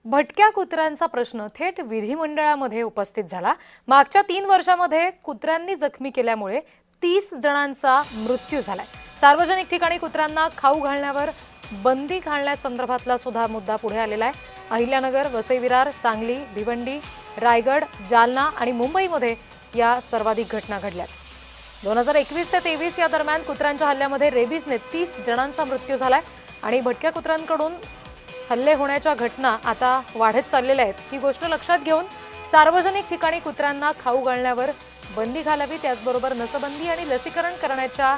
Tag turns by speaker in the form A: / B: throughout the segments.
A: भटक्या कुत्र्यांचा प्रश्न थेट विधिमंडळामध्ये उपस्थित झाला। मागच्या 3 वर्षांमध्ये कुत्र्यांनी जखमी केल्यामुळे 30 जणांचा मृत्यू झालाय। सार्वजनिक ठिकाणी कुत्र्यांना खाऊ घालण्यावर बंदी घालण्यासंदर्भातला सुद्धा मुद्दा पुढे आलेला आहे। अहिल्यानगर, वसई विरार, सांगली, भिवंडी, रायगड, जालना आणि मुंबईमध्ये या सर्वाधिक घटना घडल्यात। 2021 ते 23 या दरम्यान कुत्र्यांच्या हल्ल्यामध्ये रेबीजने 30 जणांचा मृत्यू झालाय आणि भटक्या कुत्र्यांकडून हल्ले होण्याच्या घटना आता वाढत चाललेल्या आहेत। ही गोष्ट लक्षात घेऊन सार्वजनिक ठिकाणी कुत्र्यांना खाऊ घालण्यावर बंदी घालावी, त्याचबरोबर नसबंदी आणि लसीकरण करण्याच्या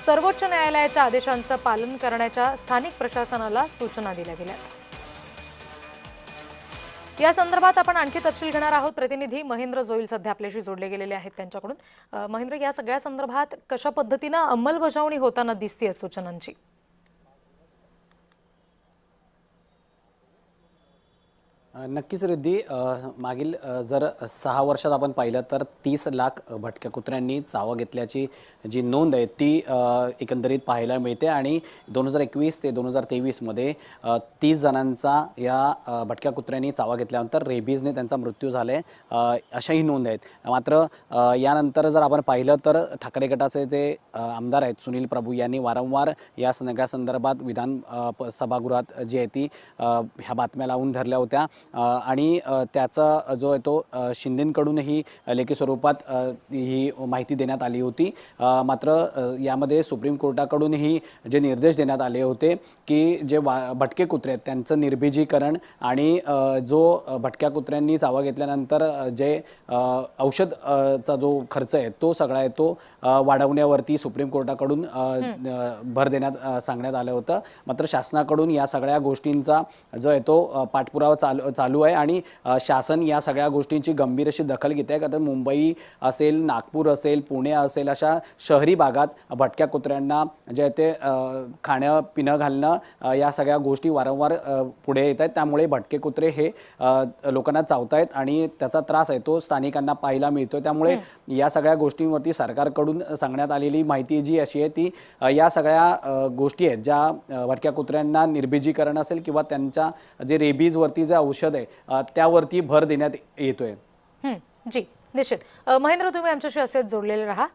A: सर्वोच्च न्यायालयाच्या आदेशांचं पालन करण्याच्या स्थानिक प्रशासनाला सूचना दिल्या गेल्यात। या संदर्भात आपण आणखी तपशील घेणार आहोत। प्रतिनिधी महेंद्र जोईल सध्या आपल्याशी जोडले गेलेले आहेत त्यांच्याकडून। महेंद्र, या सगळ्या संदर्भात कशा पद्धतीने अंमलबजावणी होताना दिसते सूचनांची?
B: नक्कीच रिद्धी, मागील जर 6 वर्षात आपण पाहिलं तर 30 लाख भटक्या कुत्र्यांनी चावा घेतल्याची जी नोंद आहे ती एकंदरीत पाहायला मिळते आणि 2021 ते 2023 मध्ये 30 जणांचा या भटक्या कुत्र्यांनी चावा घेतल्यानंतर रेबीजने त्यांचा मृत्यू झाले अशाही नोंद आहेत। मात्र यानंतर जर आपण पाहिलं तर ठाकरे गटाचे जे आमदार आहेत सुनील प्रभू यांनी वारंवार या सगळ्या संदर्भात विधान सभागृहात जी आहे ती ह्या बातम्या लावून धरल्या होत्या आणि त्याचा जो आहे तो शिंदेंकडूनही लेखी स्वरूपात ही माहिती देण्यात आली होती। मात्र यामध्ये सुप्रीम कोर्टाकडूनही जे निर्देश देण्यात आले होते की जे भटके कुत्रे आहेत त्यांचं निर्बीजीकरण आणि जो भटक्या कुत्र्यांनी चावा घेतल्यानंतर जे औषधचा जो खर्च आहे तो सगळा आहे तो वाढवण्यावरती सुप्रीम कोर्टाकडून भर देण्यात सांगण्यात आलं होतं। मात्र शासनाकडून या सगळ्या गोष्टींचा जो आहे तो पाठपुरावा चालू आहे आणि शासन या सगळ्या गोष्टींची गंभीर अशी दखल घेत आहे। कारण मुंबई असेल, नागपूर असेल, पुणे असेल अशा शहरी भागात भटक्या कुत्र्यांना जे आहे ते खाणं पिणं घालणं या सगळ्या गोष्टी वारंवार पुढे येत आहेत। त्यामुळे भटके कुत्रे हे लोकांना चावतायत आणि त्याचा त्रास आहे तो स्थानिकांना पाहायला मिळतो। त्यामुळे या सगळ्या गोष्टींवरती सरकारकडून सांगण्यात आलेली माहिती जी अशी आहे ती या सगळ्या गोष्टी आहेत ज्या भटक्या कुत्र्यांना निर्बीजीकरण असेल किंवा त्यांच्या जे रेबीजवरती जे औषध आहे त्यावरती भर देण्यात येतोय।
A: जी निश्चित। महेंद्र, तुम्ही आमच्याशी असेच जोडलेले राहा।